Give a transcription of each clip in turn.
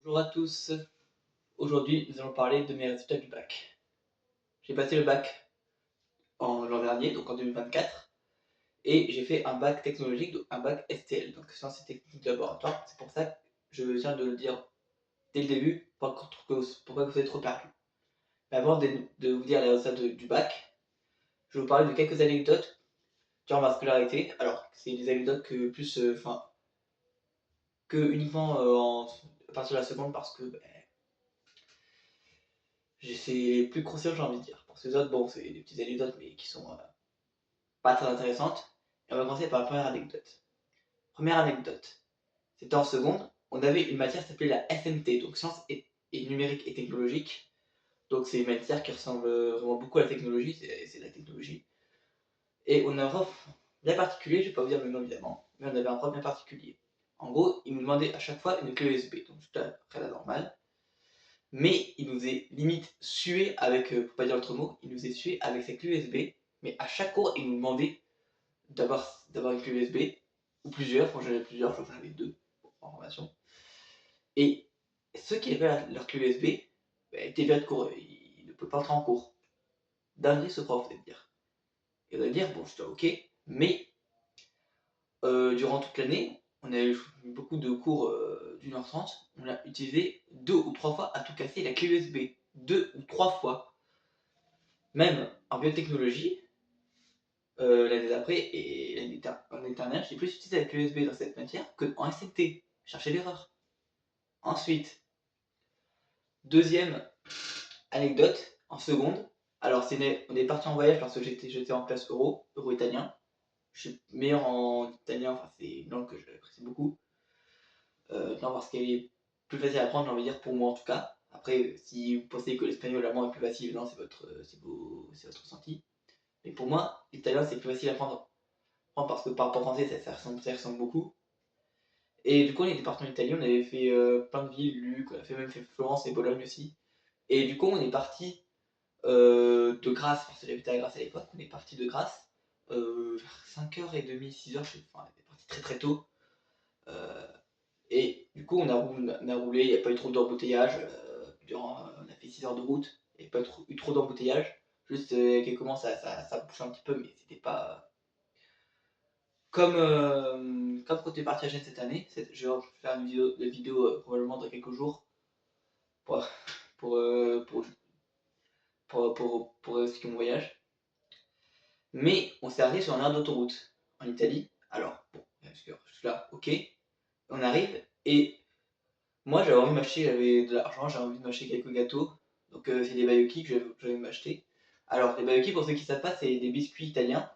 Bonjour à tous, aujourd'hui nous allons parler de mes résultats du bac. J'ai passé le bac l'an dernier, donc en 2024, et j'ai fait un bac technologique, donc un bac STL, donc sciences et techniques de laboratoire. C'est pour ça que je viens de le dire dès le début, pour pas que vous soyez trop perdu. Mais avant de vous dire les résultats du bac, je vais vous parler de quelques anecdotes durant ma scolarité. Alors, c'est des anecdotes que plus, que uniquement à partir de la seconde, parce que c'est les plus croustillantes, j'ai envie de dire. Pour ces autres, bon, c'est des petites anecdotes, mais qui sont pas très intéressantes. Et on va commencer par la première anecdote. Première anecdote, c'était en seconde, on avait une matière qui s'appelait la SNT, donc sciences et numérique et technologique. Donc c'est une matière qui ressemble vraiment beaucoup à la technologie, c'est de la technologie. Et on a un prof bien particulier, je vais pas vous dire le nom évidemment, mais on avait un prof bien particulier. En gros, il nous demandait à chaque fois une clé USB, donc tout à fait la normale. Mais il nous est limite sué avec, pour pas dire l'autre mot, il nous est sué avec sa clé USB. Mais à chaque cours, il nous demandait d'avoir une clé USB, ou plusieurs, quand j'en avais plusieurs, je crois que j'en avais deux en formation. Et ceux qui avaient leur clé USB étaient virés de cours, ils ne pouvaient pas entrer en cours. Dinguerie ce prof, vous allez me dire. Et vous allez me dire, bon, j'étais ok, mais durant toute l'année, on a eu beaucoup de cours d'1h30, on a utilisé 2 ou 3 fois à tout casser la clé USB. 2 ou 3 fois. Même en biotechnologie, l'année d'après et l'année dernière, j'ai plus utilisé la clé USB dans cette matière qu'en SNT. Chercher l'erreur. Ensuite, deuxième anecdote, en seconde. Alors, on est parti en voyage parce que j'étais en classe euro-italien. Je suis meilleur en italien, enfin, c'est une langue que j'apprécie beaucoup. Non, parce qu'elle est plus facile à apprendre, j'ai envie de dire, pour moi en tout cas. Après, si vous pensez que l'espagnol, l'allemand est plus facile, non, c'est votre ressenti. Mais pour moi, l'italien, c'est plus facile à apprendre parce que par rapport au français, ça ressemble beaucoup. Et du coup, on était parti en Italie, on avait fait plein de villes, Lucques, on a fait même fait Florence et Bologne aussi. Et du coup, on est parti de Grasse, parce que j'habitais à Grasse à l'époque, on est parti de Grasse vers 5h30, 6h, je sais, enfin, on est parti très très tôt. Et du coup, on a roulé, il n'y a pas eu trop d'embouteillage. On a fait 6 heures de route, il n'y a pas eu trop d'embouteillage. Juste quelques moments, ça bouge un petit peu, mais c'était pas. Comme quand tu es parti à Gênes cette année, je vais faire une vidéo probablement dans quelques jours pour, pour, euh, pour, pour expliquer mon voyage. Mais on s'est arrêté sur un aire d'autoroute en Italie. Alors, bon, je suis là, ok. On arrive et moi j'avais envie de m'acheter, j'avais de l'argent, j'avais envie de m'acheter quelques gâteaux. Donc c'est des Baioki que j'avais envie de m'acheter. Alors les Baioki, pour ceux qui ne savent pas, c'est des biscuits italiens.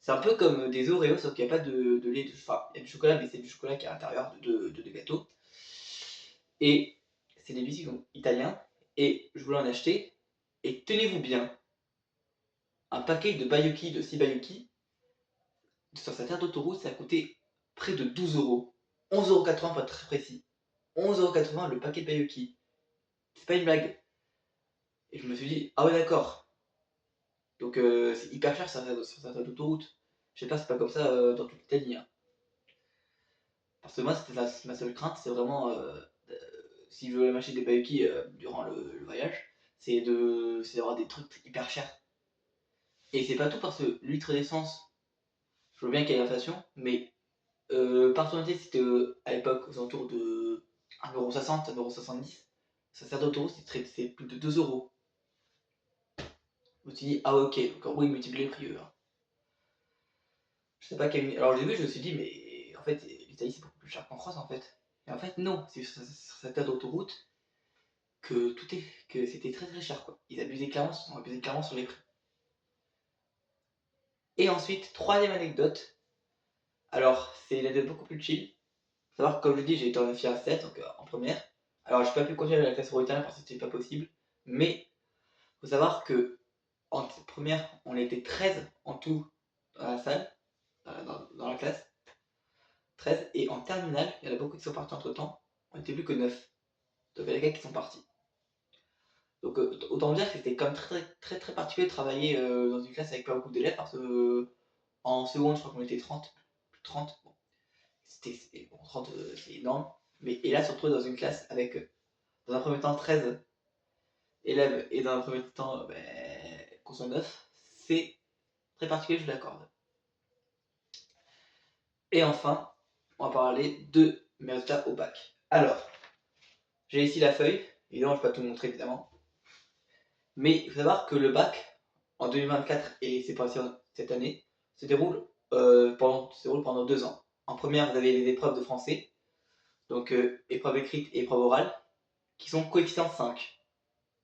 C'est un peu comme des Oreos, sauf qu'il n'y a pas de lait. Enfin, il y a du chocolat, mais c'est du chocolat qui est à l'intérieur de gâteaux. Et c'est des biscuits donc, italiens. Et je voulais en acheter. Et tenez-vous bien, un paquet de Baioki, de 6 Baioki, sur cette aire d'autoroute, ça a coûté près de 12 euros. 11,80 € pour être très précis. 11,80 € le paquet de Baioki. C'est pas une blague. Et je me suis dit, ah ouais, d'accord. Donc c'est hyper cher sur cette aire d'autoroute. Je sais pas, c'est pas comme ça dans toute l'Italie. Hein. Parce que moi, c'était ma seule crainte, c'est vraiment, si je veux m'acheter des Bayuki durant le voyage, c'est d'avoir des trucs hyper chers. Et c'est pas tout parce que l'huître d'essence, je veux bien qu'il y ait l'inflation, mais par tonalité, c'était à l'époque aux alentours de 1,60 €, 1,70 €. Ça sert d'autoroute, c'est plus de 2 euros. Je me suis dit, ah ouais, ok, donc en gros, ils multiplient les prix eux. Hein. Je sais pas quel. Alors, au début, je me suis dit, mais en fait, l'Italie, c'est beaucoup plus cher qu'en France, en fait. Et en fait, non, c'est sur cette aire d'autoroute que c'était très très cher, quoi. Ils ont abusé clairement sur les prix. Et ensuite, troisième anecdote. Alors, c'est une anecdote beaucoup plus chill. Faut savoir que, comme je dis, j'ai été en FIA 7, donc en première. Alors, j'ai pas pu continuer la classe européenne parce que c'était pas possible. Mais, faut savoir que en première, on était 13 en tout dans la salle, dans la classe. 13. Et en terminale, il y en a beaucoup qui sont partis entre temps. On n'était plus que 9. Donc, il y a des gars qui sont partis. Donc autant dire que c'était quand même très très très particulier de travailler dans une classe avec pas beaucoup d'élèves parce que en seconde je crois qu'on était 30, plus de 30, bon, bon 30 c'est énorme, mais et là se retrouver dans une classe avec dans un premier temps 13 élèves et dans un premier temps qu'on soit 9, c'est très particulier, je vous l'accorde. Et enfin, on va parler de mes résultats au bac. Alors, j'ai ici la feuille, évidemment je ne vais pas tout montrer évidemment, mais il faut savoir que le bac en 2024 et c'est passé cette année se déroule, pendant 2 ans. En première, vous avez les épreuves de français, donc épreuve écrite et épreuve orale, qui sont coefficient 5.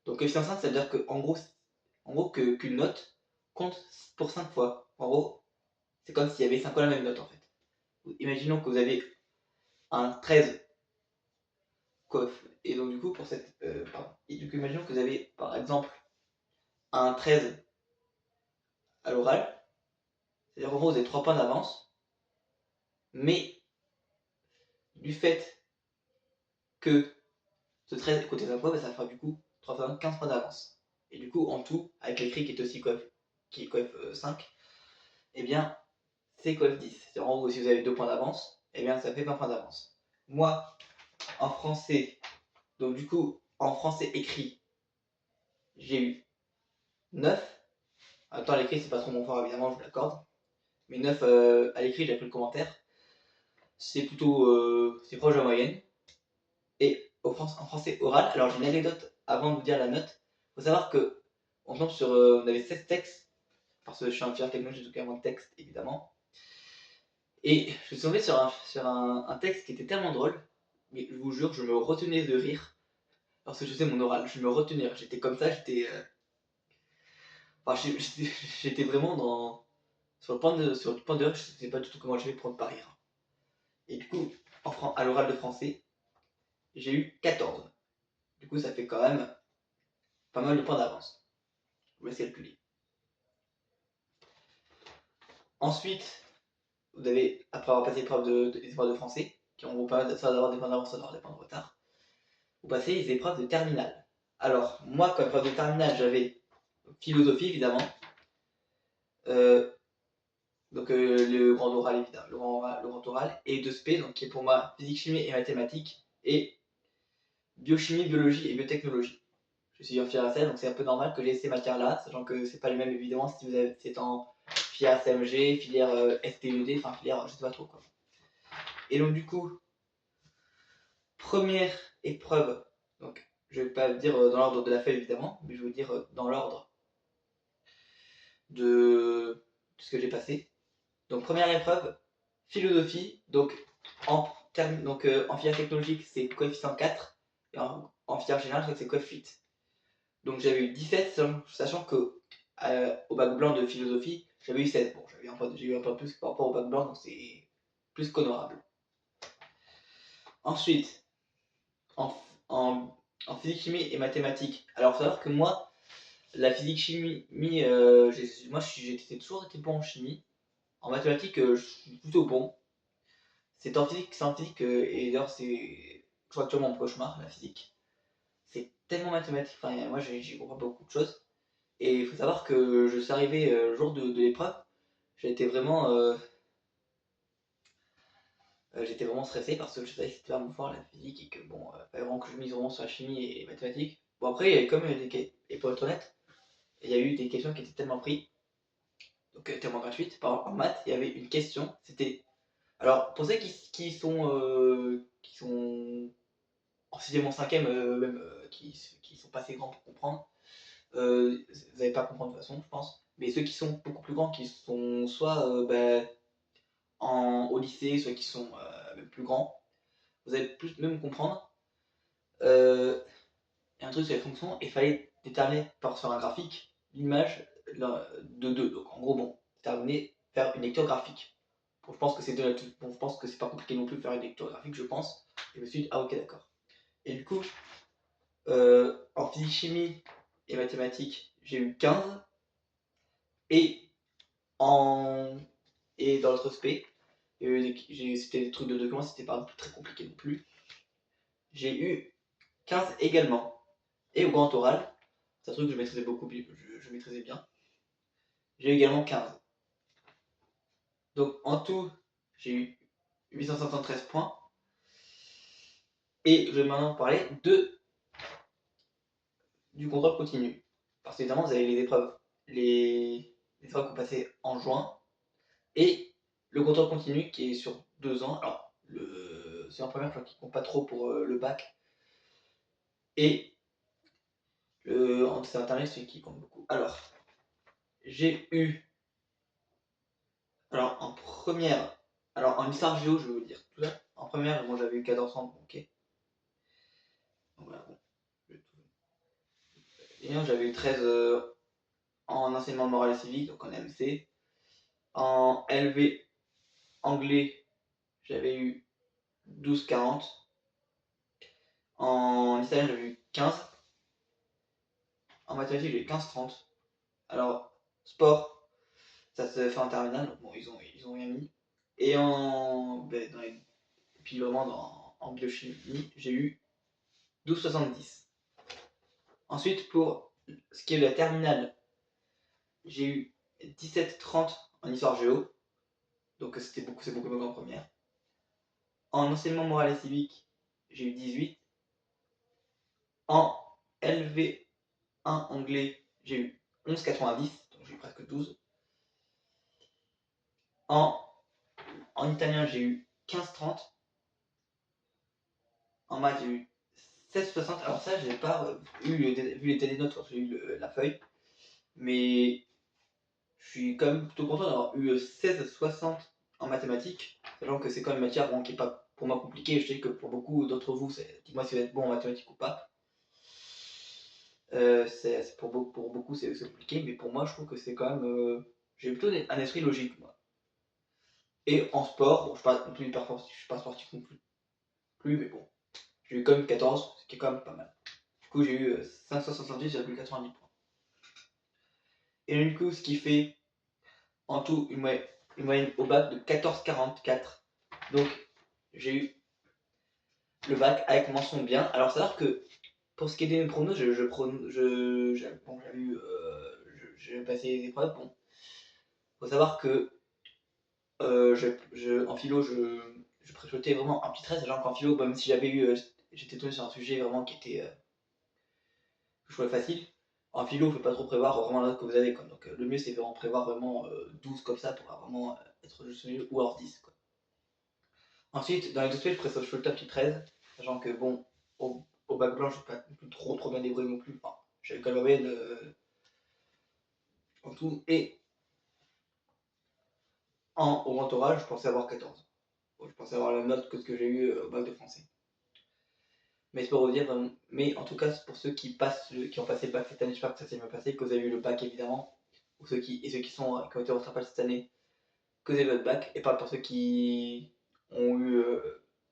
Donc coefficient 5, ça veut dire qu'une note compte pour 5 fois. En gros, c'est comme s'il y avait 5 fois la même note en fait. Imaginons que vous avez un 13 coef, et donc du coup, imaginons que vous avez par exemple un 13 à l'oral, c'est-à-dire qu'en gros, vous avez 3 points d'avance, mais du fait que ce 13 côté 5 fois, ça fera du coup 3 fois 15 points d'avance. Et du coup, en tout, avec l'écrit qui est aussi qui est coef 5, eh bien, c'est coef 10. C'est en gros, si vous avez 2 points d'avance, eh bien, ça fait 20 points d'avance. Moi, en français, donc du coup, en français écrit, j'ai eu 9. En même temps, à l'écrit, c'est pas trop mon fort, évidemment, je vous l'accorde. Mais 9 à l'écrit, j'ai pris le commentaire. C'est plutôt c'est proche de la moyenne. Et en français oral, alors j'ai une anecdote avant de vous dire la note. Il faut savoir que on tombe sur. On avait 16 textes, parce que je suis un filière technologique, donc il y a moins de textes, évidemment. Et je suis tombé sur un texte qui était tellement drôle, mais je vous jure, je me retenais de rire lorsque je faisais mon oral. Je me retenais, j'étais comme ça, Enfin, j'étais vraiment sur le point de rire, je ne sais pas du tout comment je vais prendre par rire. Et du coup, à l'oral de français, j'ai eu 14. Du coup, ça fait quand même pas mal de points d'avance. Je vous laisse calculer. Ensuite, vous avez, après avoir passé les épreuves de français, qui ont pas d'avoir des points d'avance, soit d'avoir des points de retard, vous passez les épreuves de terminale. Alors, moi, comme épreuve de terminale, j'avais philosophie, évidemment. Le grand oral, évidemment, le grand oral, et 2 SP, donc qui est pour moi physique, chimie et mathématiques, et biochimie, biologie et biotechnologie. Je suis en filière ACL, donc c'est un peu normal que j'ai ces matières-là, sachant que c'est pas les mêmes évidemment si c'est en filière CMG, filière STED, enfin filière je sais pas trop quoi. Et donc du coup, première épreuve, donc je vais pas dire dans l'ordre de la feuille évidemment, mais je vais vous dire dans l'ordre de ce que j'ai passé. Donc première épreuve, philosophie, donc en filière technologique c'est coefficient 4, et en filière générale c'est coefficient 8. Donc j'avais eu 17, sachant que au bac blanc de philosophie, j'avais eu 16. Bon, j'ai eu un peu plus par rapport au bac blanc, donc c'est plus qu'honorable. Ensuite, en, en physique, chimie et mathématiques, alors il faut savoir que moi, la physique, chimie, j'ai toujours été bon en chimie. En mathématiques, je suis plutôt bon. C'est en physique, et d'ailleurs, je crois actuellement mon cauchemar, la physique. C'est tellement mathématique, enfin, moi j'y comprends beaucoup de choses. Et il faut savoir que je suis arrivé le jour de l'épreuve, j'étais vraiment, j'étais vraiment stressé parce que je savais que c'était pas mon fort la physique et que bon, fallait vraiment que je mise vraiment sur la chimie et les mathématiques. Bon après, il y avait comme et pour être honnête, il y a eu des questions qui étaient tellement prises, donc tellement gratuites. Par exemple en maths, il y avait une question, c'était... Alors pour ceux qui sont en 6ème ou en 5ème, même qui sont pas assez grands pour comprendre, vous n'allez pas comprendre de toute façon, je pense. Mais ceux qui sont beaucoup plus grands, qui sont soit au lycée, soit qui sont même plus grands, vous allez plus même comprendre. Il y a un truc sur les fonctions, et il fallait déterminer sur un graphique l'image de 2. Donc en gros, bon, faire une lecture graphique. Bon, je pense que je pense que c'est pas compliqué non plus de faire une lecture graphique, je pense. Et je me suis dit, ah ok, d'accord. Et du coup, en physique, chimie et mathématiques, j'ai eu 15. Et dans l'autre SP, c'était des trucs de documents, c'était pas très compliqué non plus. J'ai eu 15 également. Et au grand oral, c'est un truc que je maîtrisais beaucoup, je maîtrisais bien. J'ai eu également 15. Donc en tout, j'ai eu 873 points. Et je vais maintenant parler de du contrôle continu. Parce qu'évidemment, vous avez les épreuves qu'on passait en juin, et le contrôle continu qui est sur 2 ans. Alors, c'est en première, je crois qu'il compte pas trop pour le bac. Et c'est internet, celui qui compte beaucoup. Alors, j'ai eu. Alors, en première. Alors, en histoire géo, je vais vous dire tout ça. En première, bon, j'avais eu 14 ans, ok. Donc, voilà, bon. Et j'avais eu 13 en enseignement moral et civique, donc en MC. En LV anglais, j'avais eu 12,40. En italien, j'avais eu 15. En mathématiques, j'ai eu 15,30. Alors, sport, ça se fait en terminale, donc bon, ils ont rien mis. Et puis vraiment, en biochimie, j'ai eu 12,70. Ensuite, pour ce qui est de la terminale, j'ai eu 17,30 en histoire géo, donc c'est beaucoup mieux qu'en première. En enseignement moral et civique, j'ai eu 18. En LV1 anglais, j'ai eu 11,90, donc j'ai eu presque 12. En italien, j'ai eu 15,30. En maths, j'ai eu 16,60. Alors ça, j'ai pas vu les télénotes quand j'ai eu la feuille. Mais je suis quand même plutôt content d'avoir eu 16,60 en mathématiques. Sachant que c'est quand même une matière qui n'est pas pour moi compliquée. Je sais que pour beaucoup d'entre vous, dites-moi si vous êtes bon en mathématiques ou pas. Pour beaucoup, c'est compliqué. Mais pour moi, je trouve que c'est quand même... j'ai plutôt un esprit logique, moi. Et en sport, bon, je ne suis pas non plus hyper sportif, je suis pas sportif non plus, mais bon. J'ai eu quand même 14, ce qui est quand même pas mal. Du coup, j'ai eu 568,90 points. Et du coup, ce qui fait en tout une moyenne au bac de 14,44. Donc, j'ai eu le bac avec mention bien. Alors, savoir que pour ce qui est des pronos, j'ai passé les épreuves. Bon, faut savoir que en philo, je préchotais vraiment un petit 13, sachant qu'en philo, même si j'étais tombé sur un sujet vraiment qui était que je trouvais facile. En philo, il ne faut pas trop prévoir vraiment la note que vous avez. Quoi. Donc le mieux, c'est vraiment prévoir vraiment 12 comme ça pour vraiment être juste nul ou hors 10. Quoi. Ensuite, dans les autres faits, je préfère le top petit 13, sachant que bon, au bac blanc, je ne suis pas plus trop bien débrouillé non plus. Enfin, j'avais quand même la moyenne en tout. Et au grand oral, je pensais avoir 14. Bon, je pensais avoir la note que ce que j'ai eu au bac de français. Mais c'est pour vous dire, mais en tout cas, pour ceux qui ont passé le bac cette année, j'espère que ça s'est bien passé, que vous avez eu le bac évidemment, ou ceux qui ont été au rattrapage cette année, que vous avez votre bac, et pas pour ceux qui ont eu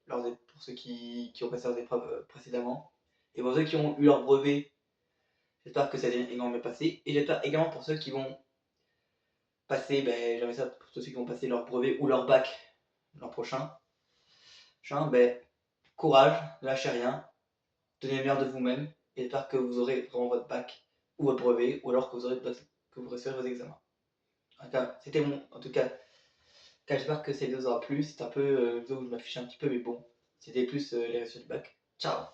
pour ceux qui ont passé leurs épreuves précédemment, et pour ceux qui ont eu leur brevet, j'espère que ça s'est également bien passé, et j'espère également pour ceux qui vont passer, j'aimerais ça pour ceux qui vont passer leur brevet ou leur bac l'an prochain, courage, lâchez rien. Donnez le meilleur de vous-même et j'espère que vous aurez vraiment votre bac ou votre brevet ou alors que vous réussirez vos examens. En tout cas, c'était mon. En tout cas, j'espère que cette vidéo vous aura plu. C'est un peu une vidéo où je m'affiche un petit peu, mais bon, c'était plus les résultats du bac. Ciao!